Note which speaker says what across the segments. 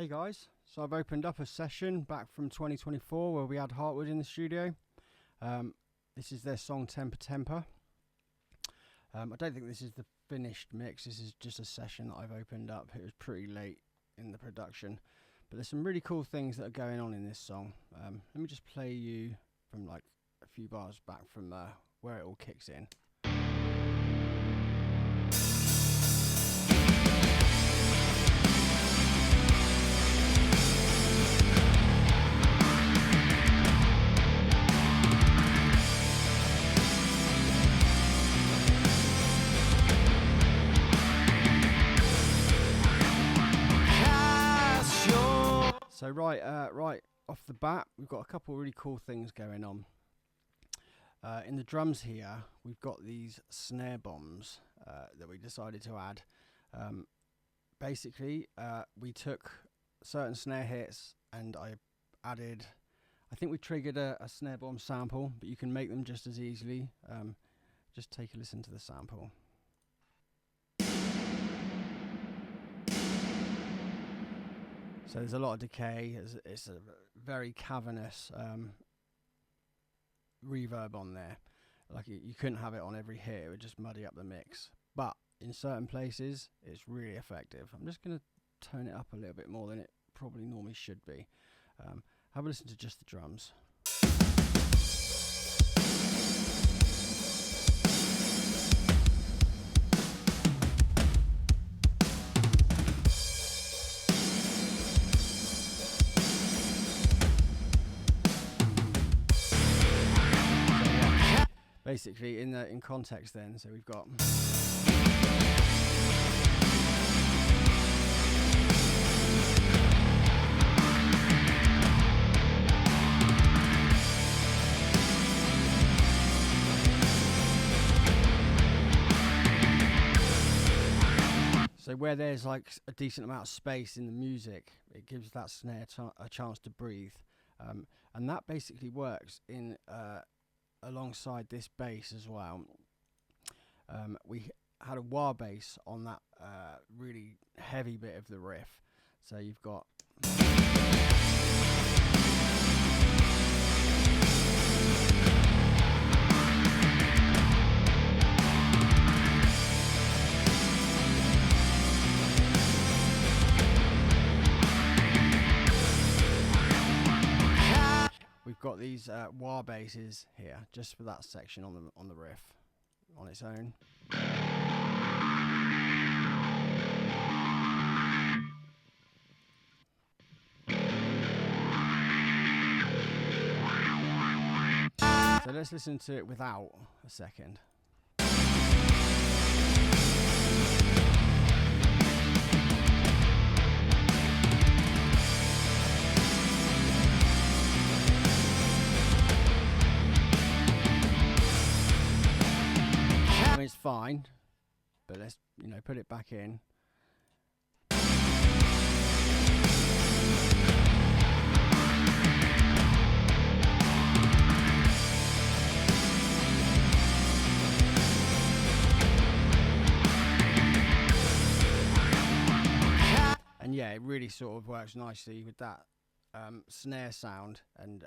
Speaker 1: Hey guys, so I've opened up a session back from 2024 where we had Heartwood in the studio. This is their song Temper Temper. I don't think this is the finished mix, this is just a session that I've opened up. It was pretty late in the production, but there's some really cool things that are going on in this song. Let me just play you from like a few bars back from where it all kicks in. So right off the bat, we've got a couple of really cool things going on. In the drums here, we've got these snare bombs that we decided to add. Basically, we took certain snare hits and I think we triggered a snare bomb sample, but you can make them just as easily. Just take a listen to the sample. So there's a lot of decay, it's a very cavernous reverb on there. Like you couldn't have it on every hit, it would just muddy up the mix. But in certain places, it's really effective. I'm just going to tone it up a little bit more than it probably normally should be. Have a listen to just the drums. Basically, in context, then, so we've got. So where there's like a decent amount of space in the music, it gives that snare a chance to breathe, and that basically works in. Alongside this bass as well. We had a wah bass on that really heavy bit of the riff. So you've got these wah basses here, just for that section on the riff, on its own. So let's listen to it without a second. It's fine, but let's put it back in. And yeah, it really sort of works nicely with that snare sound, and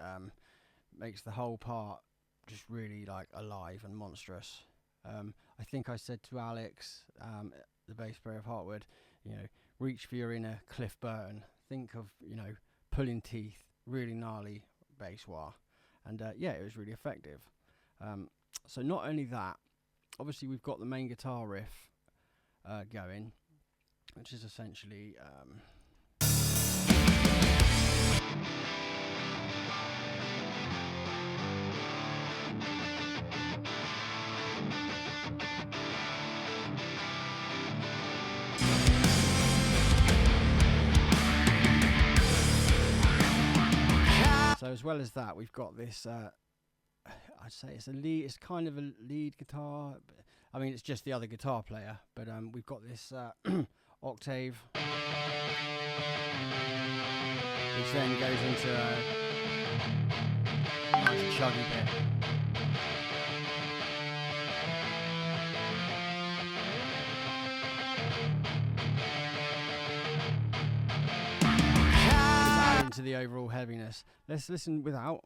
Speaker 1: makes the whole part just really like alive and monstrous. I think I said to Alex, the bass player of Heartwood, reach for your inner Cliff Burton. Think of, pulling teeth, really gnarly bass wah. And yeah, it was really effective. So not only that, obviously we've got the main guitar riff going, which is essentially... So as well as that, we've got this, I'd say it's a lead, it's kind of a lead guitar. I mean, it's just the other guitar player, but we've got this octave, which then goes into a nice chuggy bit. to the overall heaviness. Let's listen without.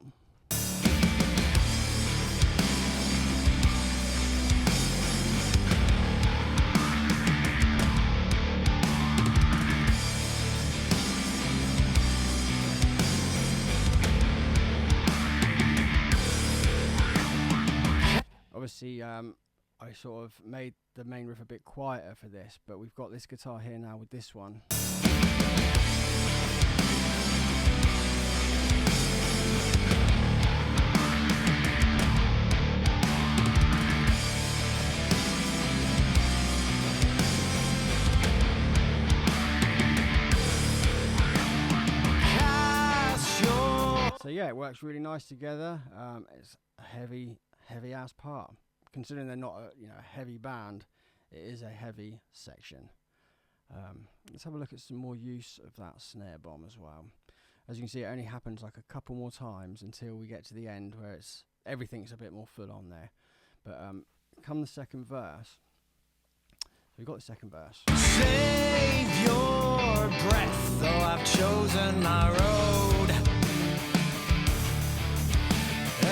Speaker 1: Obviously, I sort of made the main riff a bit quieter for this, but we've got this guitar here now with this one. So yeah, it works really nice together. It's a heavy ass part. Considering they're not a heavy band, it is a heavy section. Let's have a look at some more use of that snare bomb as well. As you can see, it only happens like a couple more times until we get to the end where everything's a bit more full on there. But come the second verse, we've got the second verse.
Speaker 2: Save your breath, though I've chosen my road.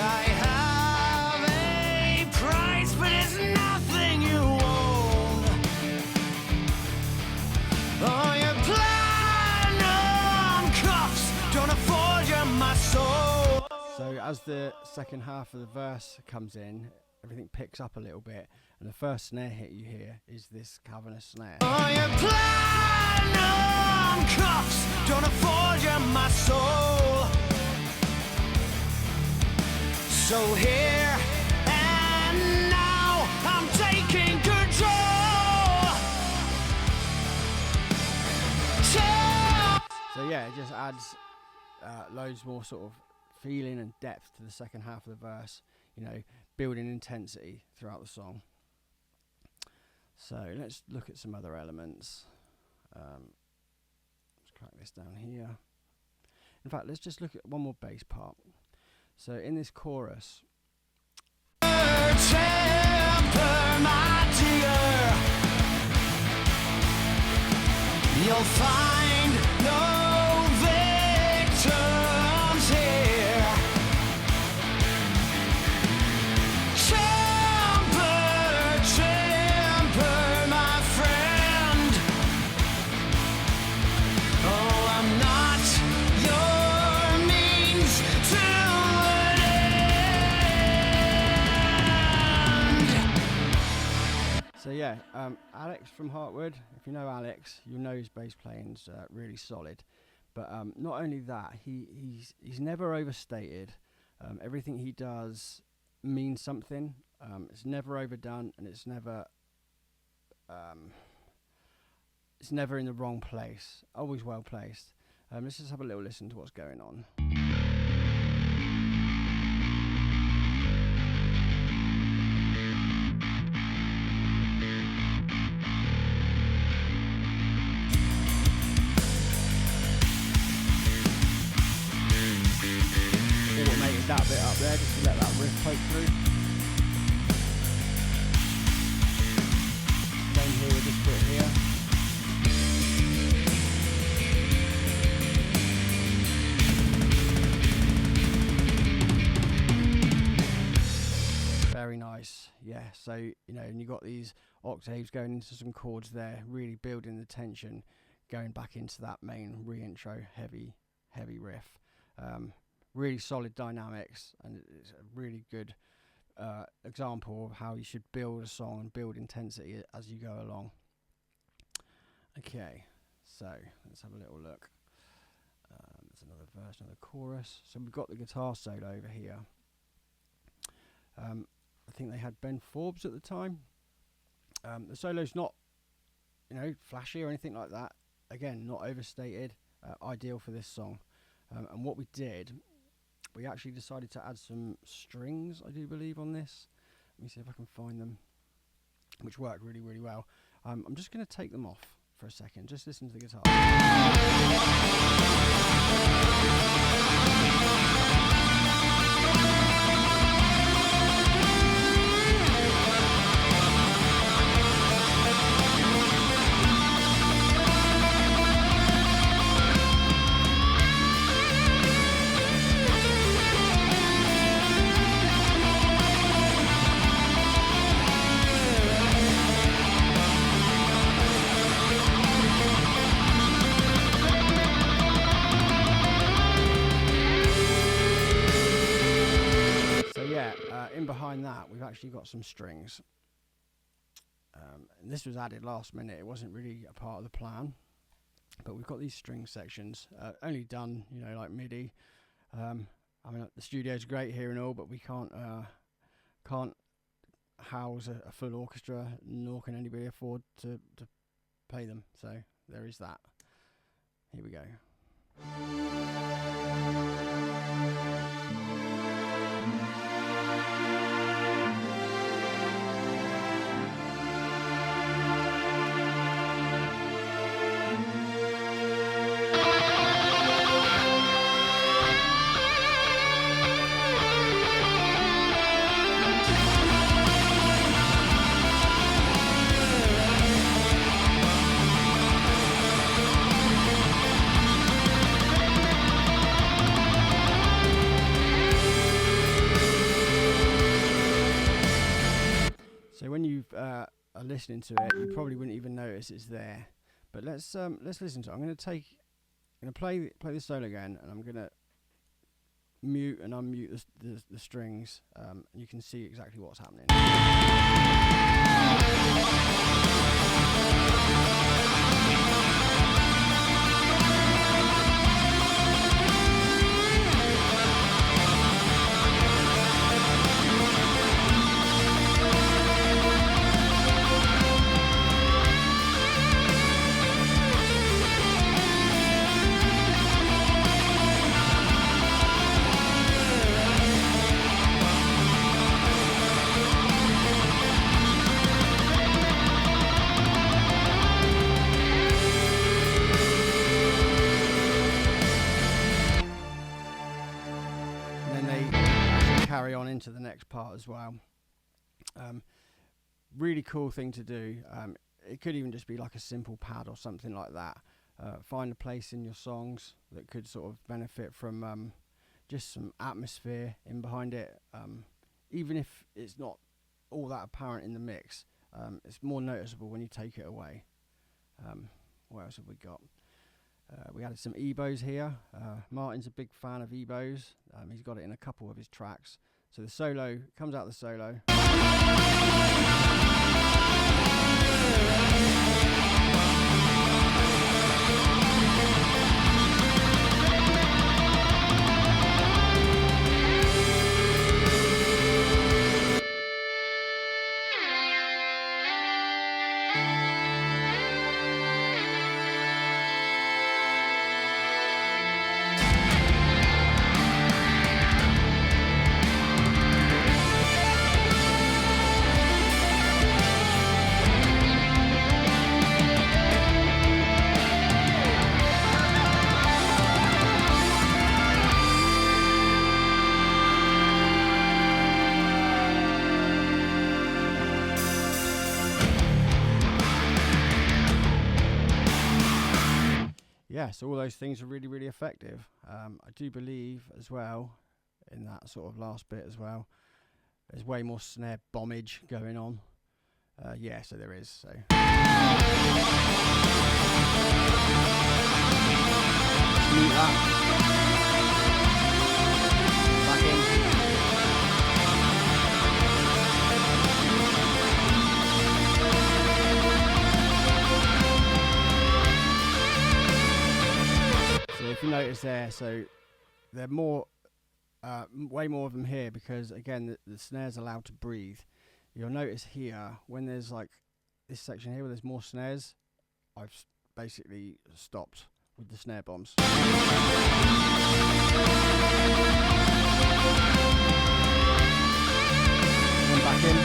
Speaker 2: I have a price, but it's nothing you own. Oh, your platinum cuffs don't afford you my soul.
Speaker 1: So as the second half of the verse comes in, everything picks up a little bit, and the first snare hit you hear is this cavernous snare.
Speaker 2: Oh, your platinum cuffs don't afford you my soul. So here and now, I'm taking control.
Speaker 1: So yeah, it just adds loads more sort of feeling and depth to the second half of the verse, building intensity throughout the song. So let's look at some other elements. Let's crack this down here. In fact, let's just look at one more bass part. So in this chorus,
Speaker 2: Temper, my dear. You'll find no victims here. Temper, my friend. Oh, I'm not your means to
Speaker 1: so yeah, Alex from Heartwood, if you know Alex, you know his bass playing's really solid. But not only that, he's never overstated. Everything he does means something. It's never overdone, and it's never in the wrong place. Always well placed. Let's just have a little listen to what's going on. Automated that bit up there just to let that riff poke through. Same here with this bit here. Very nice, yeah. So and you got these octaves going into some chords there, really building the tension, going back into that main re-intro heavy riff. Really solid dynamics, and it's a really good example of how you should build a song and build intensity as you go along. Okay, so let's have a little look. There's another verse, another chorus. So we've got the guitar solo over here. I think they had Ben Forbes at the time. The solo's not, flashy or anything like that. Again, not overstated. Ideal for this song. And what we did, we actually decided to add some strings, I do believe, on this. Let me see if I can find them, which worked really, really well. I'm just going to take them off for a second. Just listen to the guitar. in behind that, we've actually got some strings. And this was added last minute. It wasn't really a part of the plan, but we've got these string sections, only done, like MIDI. I mean, the studio's great here and all, but we can't house a full orchestra, nor can anybody afford to pay them. So there is that. Here we go. So when you are listening to it, you probably wouldn't even notice it's there. But let's listen to it. I'm going to play the solo again, and I'm going to mute and unmute the strings. And you can see exactly what's happening. Carry on into the next part as well. Really cool thing to do. It could even just be like a simple pad or something like that. Find a place in your songs that could sort of benefit from just some atmosphere in behind it. Even if it's not all that apparent in the mix, it's more noticeable when you take it away. What else have we got? We added some EBOs here. Martin's a big fan of EBOs. He's got it in a couple of his tracks. So the solo comes out the solo. Yeah, so all those things are really, really effective. I do believe as well, in that sort of last bit as well, there's way more snare bombage going on. Yeah, so there is. So mute that. Back in. So if you notice there, so they're more, way more of them here because again the snare's allowed to breathe. You'll notice here when there's like this section here where there's more snares, I've basically stopped with the snare bombs. And back in.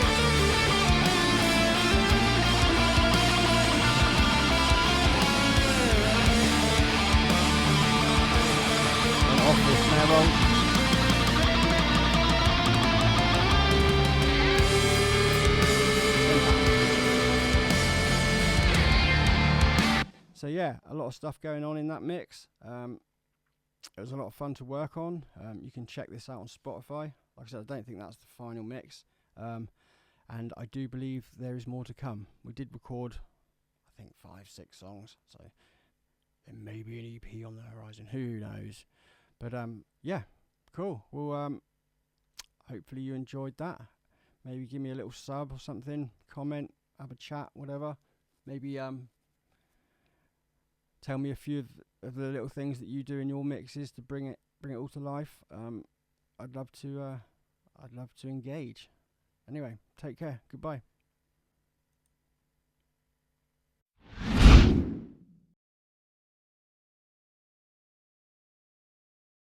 Speaker 1: Off the snare roll. So yeah, a lot of stuff going on in that mix. It was a lot of fun to work on. You can check this out on Spotify. Like I said, I don't think that's the final mix. And I do believe there is more to come. We did record, I think, 5-6 songs. So there may be an EP on the horizon. Who knows? But yeah, cool. Well, hopefully you enjoyed that. Maybe give me a little sub or something, comment, have a chat, whatever. Maybe tell me a few of the little things that you do in your mixes to bring it all to life. I'd love to engage. Anyway, take care. Goodbye.